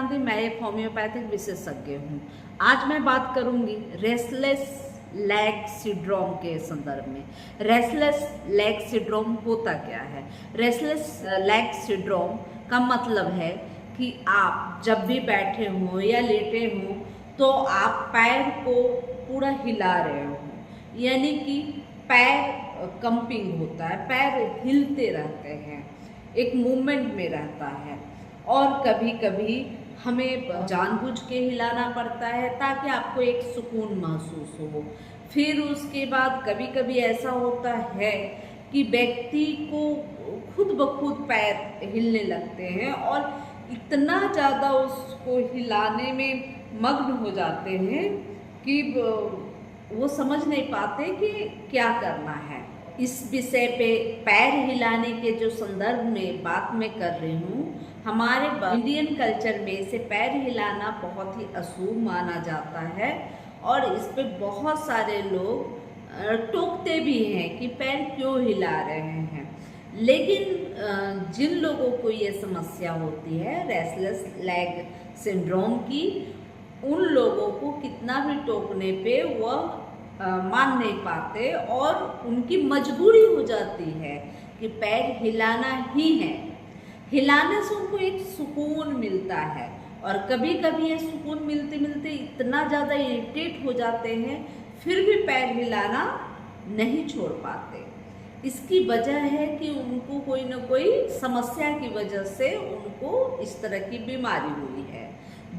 गांधी, मैं एक होम्योपैथिक विशेषज्ञ हूँ। आज मैं बात करूँगी रेस्टलेस लेग सिंड्रोम के संदर्भ में। रेस्टलेस लेग सिंड्रोम होता क्या है? रेस्टलेस लेग सिंड्रोम का मतलब है कि आप जब भी बैठे हों या लेटे हों तो आप पैर को पूरा हिला रहे हो, यानी कि पैर कंपिंग होता है, पैर हिलते रहते हैं, एक मूवमेंट में रहता है। और कभी कभी हमें जानबूझ के हिलाना पड़ता है ताकि आपको एक सुकून महसूस हो। फिर उसके बाद कभी कभी ऐसा होता है कि व्यक्ति को खुद ब खुद पैर हिलने लगते हैं और इतना ज़्यादा उसको हिलाने में मग्न हो जाते हैं कि वो समझ नहीं पाते कि क्या करना है। इस विषय पे पैर हिलाने के जो संदर्भ में बात मैं कर रही हूँ, हमारे इंडियन कल्चर में इसे पैर हिलाना बहुत ही अशुभ माना जाता है और इस पे बहुत सारे लोग टोकते भी हैं कि पैर क्यों हिला रहे हैं। लेकिन जिन लोगों को ये समस्या होती है रेस्टलेस लेग सिंड्रोम की, उन लोगों को कितना भी टोकने पे वह मान नहीं पाते और उनकी मजबूरी हो जाती है कि पैर हिलाना ही है। हिलाने से उनको एक सुकून मिलता है और कभी कभी ये सुकून मिलते मिलते इतना ज़्यादा इरिटेट हो जाते हैं फिर भी पैर हिलाना नहीं छोड़ पाते। इसकी वजह है कि उनको कोई ना कोई समस्या की वजह से उनको इस तरह की बीमारी हुई है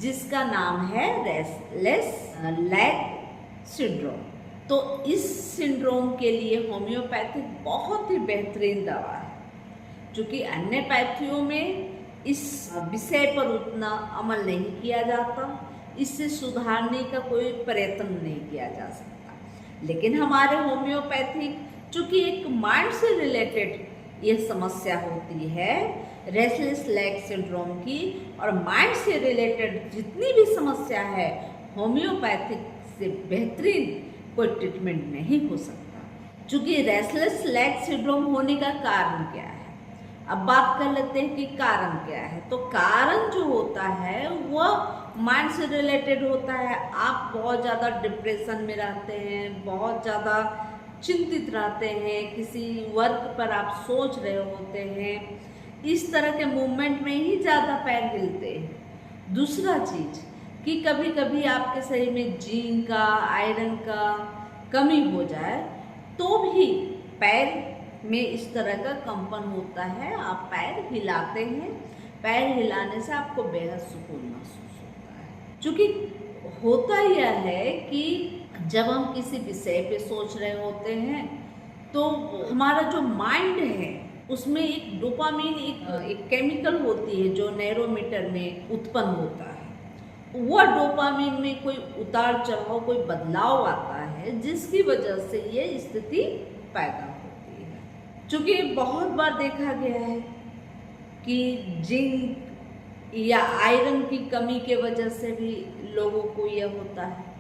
जिसका नाम है रेस्टलेस लेग सिंड्रोम। तो इस सिंड्रोम के लिए होम्योपैथिक बहुत ही बेहतरीन दवा है, क्योंकि अन्य पैथियों में इस विषय पर उतना अमल नहीं किया जाता, इससे सुधारने का कोई प्रयत्न नहीं किया जा सकता। लेकिन हमारे होम्योपैथिक, चूँकि एक माइंड से रिलेटेड ये समस्या होती है रेस्टलेस लेग सिंड्रोम की, और माइंड से रिलेटेड जितनी भी समस्या है होम्योपैथिक से बेहतरीन कोई ट्रीटमेंट नहीं हो सकता। क्योंकि रेस्टलेस लेग सिंड्रोम होने का कारण क्या है, अब बात कर लेते हैं कि कारण क्या है। तो कारण जो होता है वह माइंड से रिलेटेड होता है। आप बहुत ज़्यादा डिप्रेशन में रहते हैं, बहुत ज़्यादा चिंतित रहते हैं, किसी वर्क पर आप सोच रहे होते हैं, इस तरह के मूवमेंट में ही ज़्यादा पैर हिलते हैं। दूसरा चीज़ कि कभी कभी आपके शरीर में जिंक का, आयरन का कमी हो जाए तो भी पैर में इस तरह का कंपन होता है, आप पैर हिलाते हैं, पैर हिलाने से आपको बेहद सुकून महसूस होता है। क्योंकि होता यह है कि जब हम किसी विषय पे सोच रहे होते हैं तो हमारा जो माइंड है उसमें एक डोपामीन एक केमिकल होती है जो न्यूरोमीटर में उत्पन्न होता है। वह डोपामीन में कोई उतार चढ़ाव, कोई बदलाव आता है जिसकी वजह से ये स्थिति पैदा होती है। क्योंकि बहुत बार देखा गया है कि जिंक या आयरन की कमी के वजह से भी लोगों को यह होता है।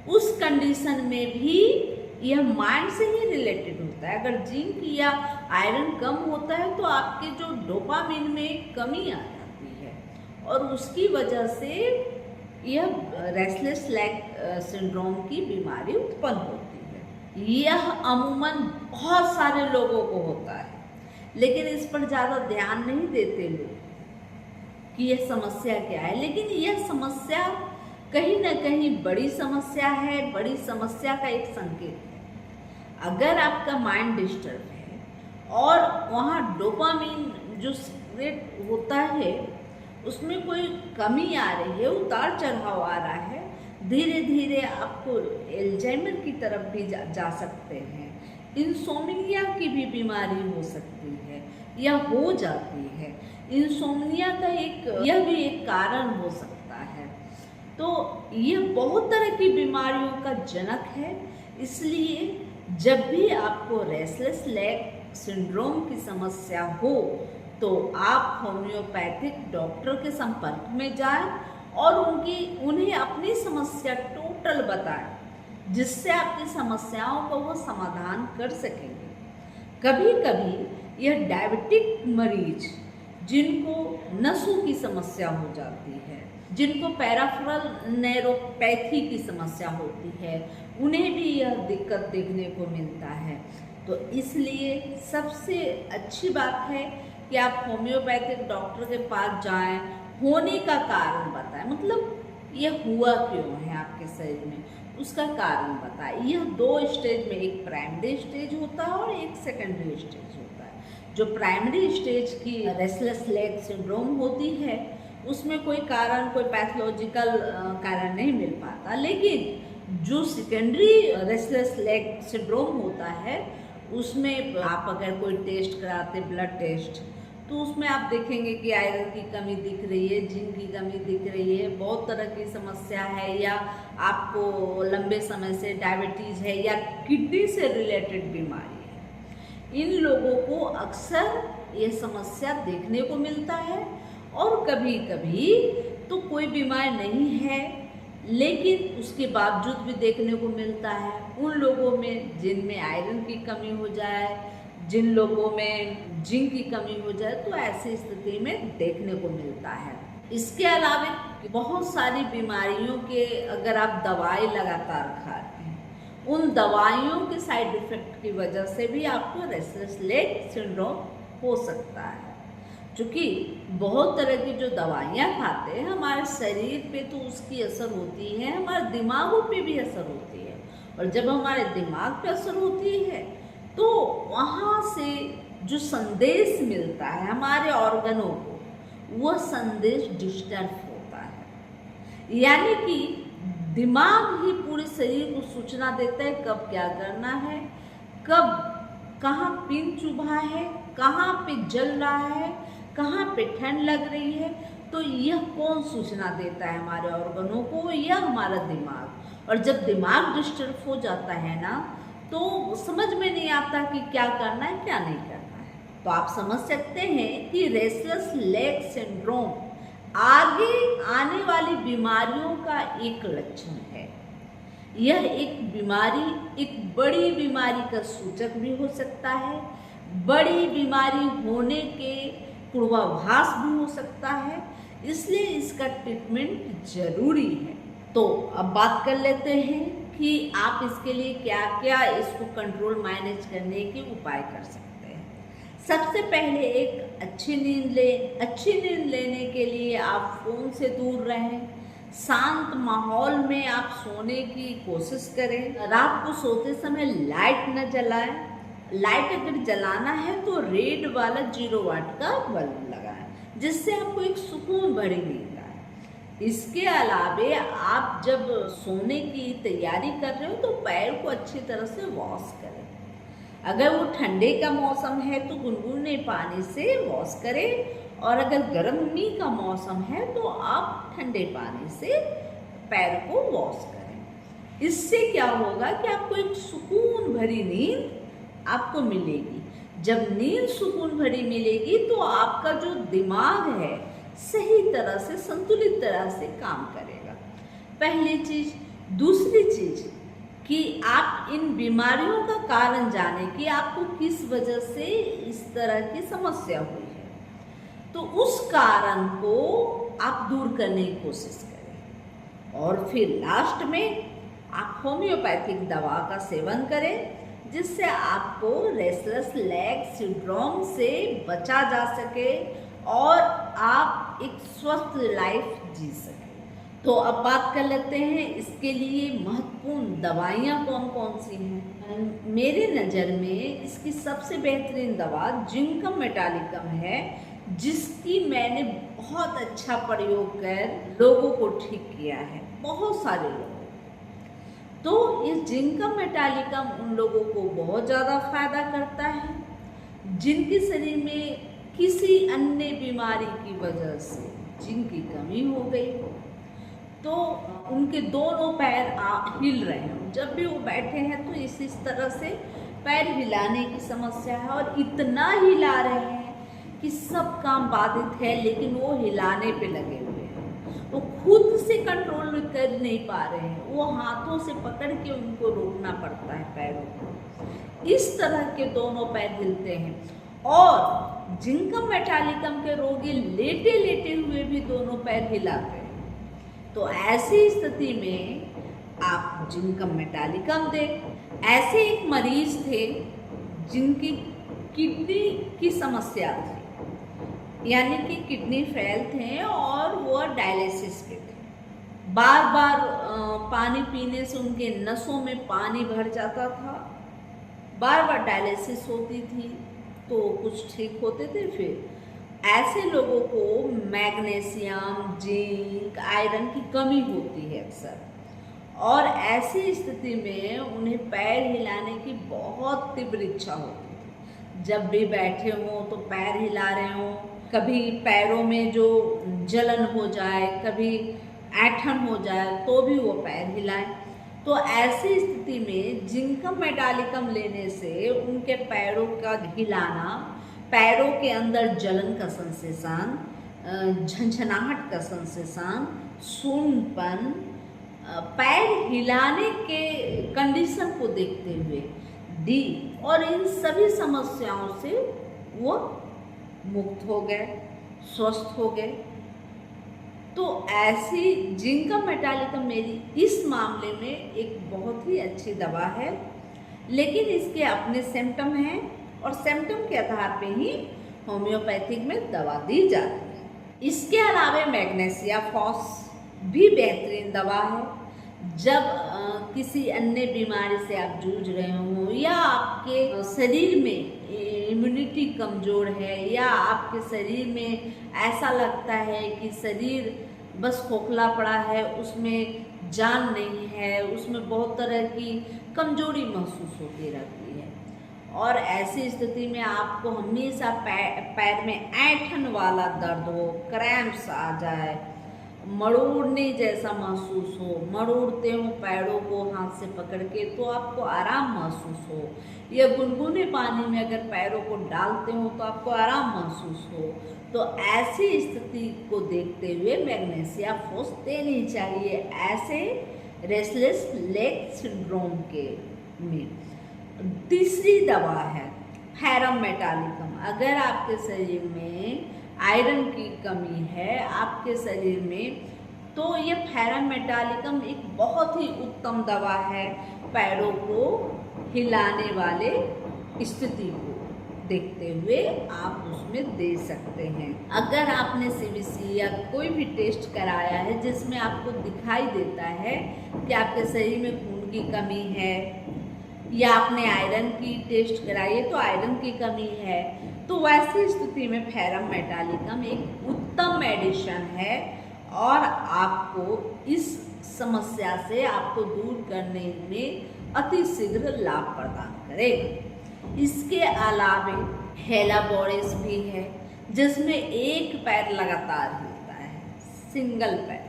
उस कंडीशन में भी यह माइंड से ही रिलेटेड होता है। अगर जिंक या आयरन कम होता है तो आपके जो डोपामीन में कमी आ जाती है और उसकी वजह से यह रेस्टलेस लेग सिंड्रोम की बीमारी उत्पन्न होती है। यह अमूमन बहुत सारे लोगों को होता है, लेकिन इस पर ज़्यादा ध्यान नहीं देते लोग कि यह समस्या क्या है। लेकिन यह समस्या कहीं ना कहीं बड़ी समस्या है, बड़ी समस्या का एक संकेत है। अगर आपका माइंड डिस्टर्ब है और वहाँ डोपामीन जो सीक्रेट होता है उसमें कोई कमी आ रही है, उतार चढ़ाव आ रहा है, धीरे धीरे आपको एल्जाइमर की तरफ भी जा सकते हैं, इंसोम्निया की भी बीमारी हो सकती है या हो जाती है। इंसोम्निया का यह भी एक कारण हो सकता है। तो यह बहुत तरह की बीमारियों का जनक है। इसलिए जब भी आपको रेस्टलेस लेग सिंड्रोम की समस्या हो तो आप होम्योपैथिक डॉक्टर के संपर्क में जाएं और उन्हें अपनी समस्या टोटल बताएं, जिससे आपकी समस्याओं को वो समाधान कर सकेंगे। कभी कभी यह डायबिटिक मरीज जिनको नसों की समस्या हो जाती है जिनको पेरिफेरल न्यूरोपैथी की समस्या होती है उन्हें भी यह दिक्कत देखने को मिलता है। तो इसलिए सबसे अच्छी बात है कि आप होम्योपैथिक डॉक्टर के पास जाएं, होने का कारण बताएं, मतलब यह हुआ क्यों है आपके शरीर में, उसका कारण बताएं। यह 2 स्टेज में, एक प्राइमरी स्टेज होता है और एक सेकेंडरी स्टेज होता है। जो प्राइमरी स्टेज की रेस्टलेस लेग सिंड्रोम होती है उसमें कोई कारण, कोई पैथोलॉजिकल कारण नहीं मिल पाता, लेकिन जो सेकेंडरी रेस्टलेस लेग सिंड्रोम होता है उसमें आप अगर कोई टेस्ट कराते, ब्लड टेस्ट, तो उसमें आप देखेंगे कि आयरन की कमी दिख रही है, जिंक की कमी दिख रही है, बहुत तरह की समस्या है, या आपको लंबे समय से डायबिटीज़ है या किडनी से रिलेटेड बीमारी है। इन लोगों को अक्सर ये समस्या देखने को मिलता है। और कभी कभी तो कोई बीमारी नहीं है लेकिन उसके बावजूद भी देखने को मिलता है उन लोगों में जिनमें आयरन की कमी हो जाए, जिन लोगों में जिंक की कमी हो जाए, तो ऐसी स्थिति में देखने को मिलता है। इसके अलावा बहुत सारी बीमारियों के अगर आप दवाई लगातार खा रहे हैं, उन दवाइयों के साइड इफेक्ट की वजह से भी आपको रेस्टलेस लेग सिंड्रोम हो सकता है। क्योंकि बहुत तरह की जो दवाइयाँ खाते हैं हमारे शरीर पे तो उसकी असर होती है, हमारे दिमागों पे भी असर होती है, और जब हमारे दिमाग पे असर होती है तो वहाँ से जो संदेश मिलता है हमारे ऑर्गनों को, वह संदेश डिस्टर्ब होता है। यानी कि दिमाग ही पूरे शरीर को सूचना देता है कब क्या करना है, कब कहाँ पिन चुभा है, कहाँ पे जल रहा है, कहाँ पे ठंड लग रही है। तो यह कौन सूचना देता है हमारे ऑर्गनों को? यह हमारा दिमाग। और जब दिमाग डिस्टर्ब हो जाता है ना, तो समझ में नहीं आता कि क्या करना है क्या नहीं करना है। तो आप समझ सकते हैं कि रेस्टलेस लेग सिंड्रोम आगे आने वाली बीमारियों का एक लक्षण है। यह एक बीमारी, एक बड़ी बीमारी का सूचक भी हो सकता है, बड़ी बीमारी होने के पूर्वाभास भी हो सकता है, इसलिए इसका ट्रीटमेंट जरूरी है। तो अब बात कर लेते हैं कि आप इसके लिए क्या क्या इसको कंट्रोल मैनेज करने के उपाय कर सकते हैं। सबसे पहले एक अच्छी नींद लें। अच्छी नींद लेने के लिए आप फ़ोन से दूर रहें, शांत माहौल में आप सोने की कोशिश करें। रात को सोते समय लाइट न जलाएं। लाइट अगर जलाना है तो रेड वाला 0 वाट का बल्ब लगाएं, जिससे आपको एक सुकून भरी नींद आए। इसके अलावे आप जब सोने की तैयारी कर रहे हो तो पैर को अच्छी तरह से वॉश करें। अगर वो ठंडे का मौसम है तो गुनगुने पानी से वॉश करें, और अगर गर्मी का मौसम है तो आप ठंडे पानी से पैर को वॉश करें। इससे क्या होगा कि आपको एक सुकून भरी नींद आपको मिलेगी। जब नींद सुकून भरी मिलेगी तो आपका जो दिमाग है सही तरह से, संतुलित तरह से काम करेगा। पहली चीज। दूसरी चीज कि आप इन बीमारियों का कारण जाने कि आपको किस वजह से इस तरह की समस्या हुई है, तो उस कारण को आप दूर करने की कोशिश करें। और फिर लास्ट में आप होम्योपैथिक दवा का सेवन करें, जिससे आपको रेस्टलेस लेग सिंड्रोम से बचा जा सके और आप एक स्वस्थ लाइफ जी सकें। तो अब बात कर लेते हैं इसके लिए महत्वपूर्ण दवाइयाँ कौन कौन सी हैं। मेरे नज़र में इसकी सबसे बेहतरीन दवा जिंकम मेटालिकम है, जिसकी मैंने बहुत अच्छा प्रयोग कर लोगों को ठीक किया है, बहुत सारे लोगों। तो ये जिंकम मेटालिकम उन लोगों को बहुत ज़्यादा फायदा करता है जिनके शरीर में किसी अन्य बीमारी की वजह से जिंक की कमी हो गई हो, तो उनके दोनों पैर हिल रहे हैं। जब भी वो बैठे हैं तो इस तरह से पैर हिलाने की समस्या है, और इतना हिला रहे हैं कि सब काम बाधित है, लेकिन वो हिलाने पे लगे हुए हैं। वो खुद से कंट्रोल कर नहीं पा रहे हैं, वो हाथों से पकड़ के उनको रोकना पड़ता है पैरों को। इस तरह के दोनों पैर हिलते हैं। और जिंकम मेटालिकम के रोगी लेटे लेटे हुए भी दोनों पैर हिलाते हैं। तो ऐसी स्थिति में आप जिंकम मेटालिकम दें। ऐसे एक मरीज थे जिनकी किडनी की समस्या थी, यानी कि किडनी फेल थे और वो डायलिसिस पे थे। बार बार पानी पीने से उनके नसों में पानी भर जाता था, बार बार डायलिसिस होती थी तो कुछ ठीक होते थे। फिर ऐसे लोगों को मैग्नीशियम, जिंक, आयरन की कमी होती है अक्सर, और ऐसी स्थिति में उन्हें पैर हिलाने की बहुत तीव्र इच्छा होती थी। जब भी बैठे हों तो पैर हिला रहे हों, कभी पैरों में जो जलन हो जाए, कभी ऐंठन हो जाए तो भी वो पैर हिलाएं। तो ऐसी स्थिति में जिंकम मेटालिकम लेने से उनके पैरों का हिलाना, पैरों के अंदर जलन का सेंसेशन, झंझनाहट का सेंसेशन, सूनपन, पैर हिलाने के कंडीशन को देखते हुए डी और इन सभी समस्याओं से वो मुक्त हो गए, स्वस्थ हो गए। तो ऐसी जिंकम मेटालिकम मेरी इस मामले में एक बहुत ही अच्छी दवा है, लेकिन इसके अपने सिम्टम हैं और सिम्टम के आधार पे ही होम्योपैथिक में दवा दी जाती है। इसके अलावा मैग्नेशिया फॉस भी बेहतरीन दवा है। जब किसी अन्य बीमारी से आप जूझ रहे हो या आपके शरीर में इम्यूनिटी कमज़ोर है या आपके शरीर में ऐसा लगता है कि शरीर बस खोखला पड़ा है, उसमें जान नहीं है, उसमें बहुत तरह की कमजोरी महसूस होती रहती है, और ऐसी स्थिति में आपको हमेशा पैर में ऐंठन वाला दर्द हो, क्रैम्प्स आ जाए, मरोड़ने जैसा महसूस हो, मरोड़ते हो पैरों को हाथ से पकड़ के तो आपको आराम महसूस हो, या गुनगुने पानी में अगर पैरों को डालते हो तो आपको आराम महसूस हो, तो ऐसी स्थिति को देखते हुए मैग्नेशिया फॉस देनी चाहिए ऐसे रेस्टलेस लेग सिंड्रोम के में। तीसरी दवा है फेरम मेटालिकम। अगर आपके शरीर में आयरन की कमी है आपके शरीर में, तो ये फेरम मेटालिकम एक बहुत ही उत्तम दवा है पैरों को हिलाने वाले स्थिति को देखते हुए आप उसमें दे सकते हैं। अगर आपने सीबीसी या कोई भी टेस्ट कराया है जिसमें आपको दिखाई देता है कि आपके शरीर में खून की कमी है, या आपने आयरन की टेस्ट कराई है तो आयरन की कमी है, तो वैसी स्थिति में फेरम मेटालिकम एक उत्तम मेडिसिन है और आपको इस समस्या से आपको दूर करने में अति शीघ्र लाभ प्रदान करेगा। इसके अलावा हेलाबोरेस भी है जिसमें एक पैर लगातार हिलता है, सिंगल पैर,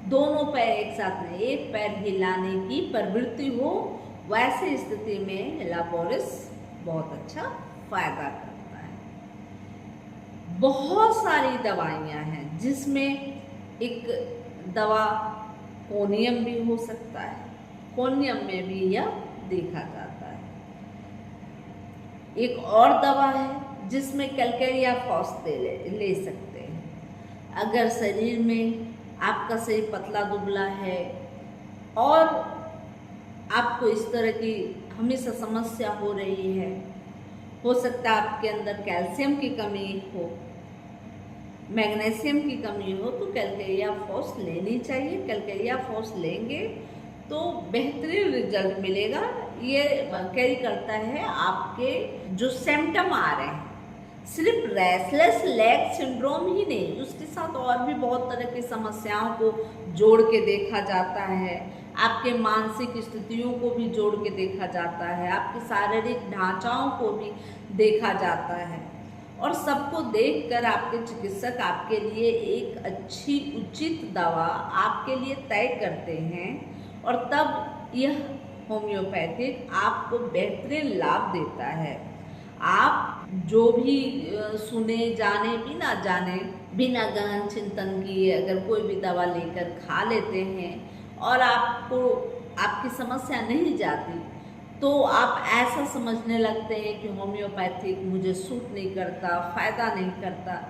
दोनों पैर एक साथ में एक पैर हिलाने की प्रवृत्ति हो, वैसी स्थिति में हेलाबोरेस बहुत अच्छा फायदा करता है। बहुत सारी दवाइयाँ हैं जिसमें एक दवा कोनियम भी हो सकता है, कोनियम में भी यह देखा जाता है। एक और दवा है जिसमें कैलकेरिया फॉस ले सकते हैं। अगर शरीर में आपका शरीर पतला दुबला है और आपको इस तरह की हमेशा समस्या हो रही है, हो सकता है आपके अंदर कैल्शियम की कमी हो, मैग्नीशियम की कमी हो, तो कैलकेरिया फॉस लेनी चाहिए। कैलकेरिया फॉस लेंगे तो बेहतरीन रिजल्ट मिलेगा। ये कैरी करता है आपके जो सिम्टम आ रहे हैं, सिर्फ रेस्टलेस लेग सिंड्रोम ही नहीं, उसके साथ और भी बहुत तरह की समस्याओं को जोड़ के देखा जाता है, आपके मानसिक स्थितियों को भी जोड़ के देखा जाता है, आपके शारीरिक ढांचाओं को भी देखा जाता है, और सबको देखकर आपके चिकित्सक आपके लिए एक अच्छी उचित दवा आपके लिए तय करते हैं, और तब यह होम्योपैथिक आपको बेहतरीन लाभ देता है। आप जो भी सुने जाने बिना जाने, बिना गहन चिंतन किए अगर कोई भी दवा लेकर खा लेते हैं और आपको आपकी समस्या नहीं जाती, तो आप ऐसा समझने लगते हैं कि होम्योपैथिक मुझे सूट नहीं करता, फ़ायदा नहीं करता।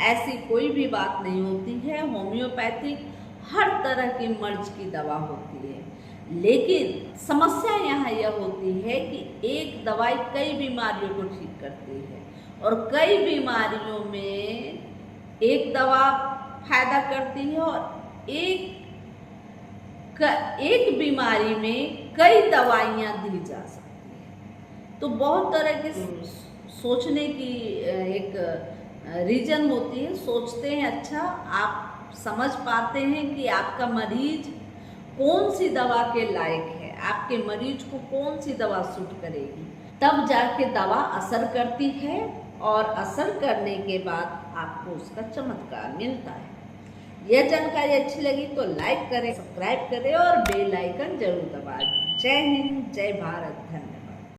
ऐसी कोई भी बात नहीं होती है। होम्योपैथिक हर तरह की मर्ज की दवा होती है, लेकिन समस्या यहाँ यह होती है कि एक दवाई कई बीमारियों को ठीक करती है और कई बीमारियों में एक दवा फायदा करती है और एक बीमारी में कई दवाइयाँ दी जा सकती है। तो बहुत तरह की सोचने की एक रीजन होती है, सोचते हैं, अच्छा आप समझ पाते हैं कि आपका मरीज कौन सी दवा के लायक है, आपके मरीज को कौन सी दवा सूट करेगी, तब जाके दवा असर करती है और असर करने के बाद आपको उसका चमत्कार मिलता है। यह जानकारी अच्छी लगी तो लाइक करें, सब्सक्राइब करें और बेल आइकन जरूर दबाएं। जय हिंद, जय भारत, धन्यवाद।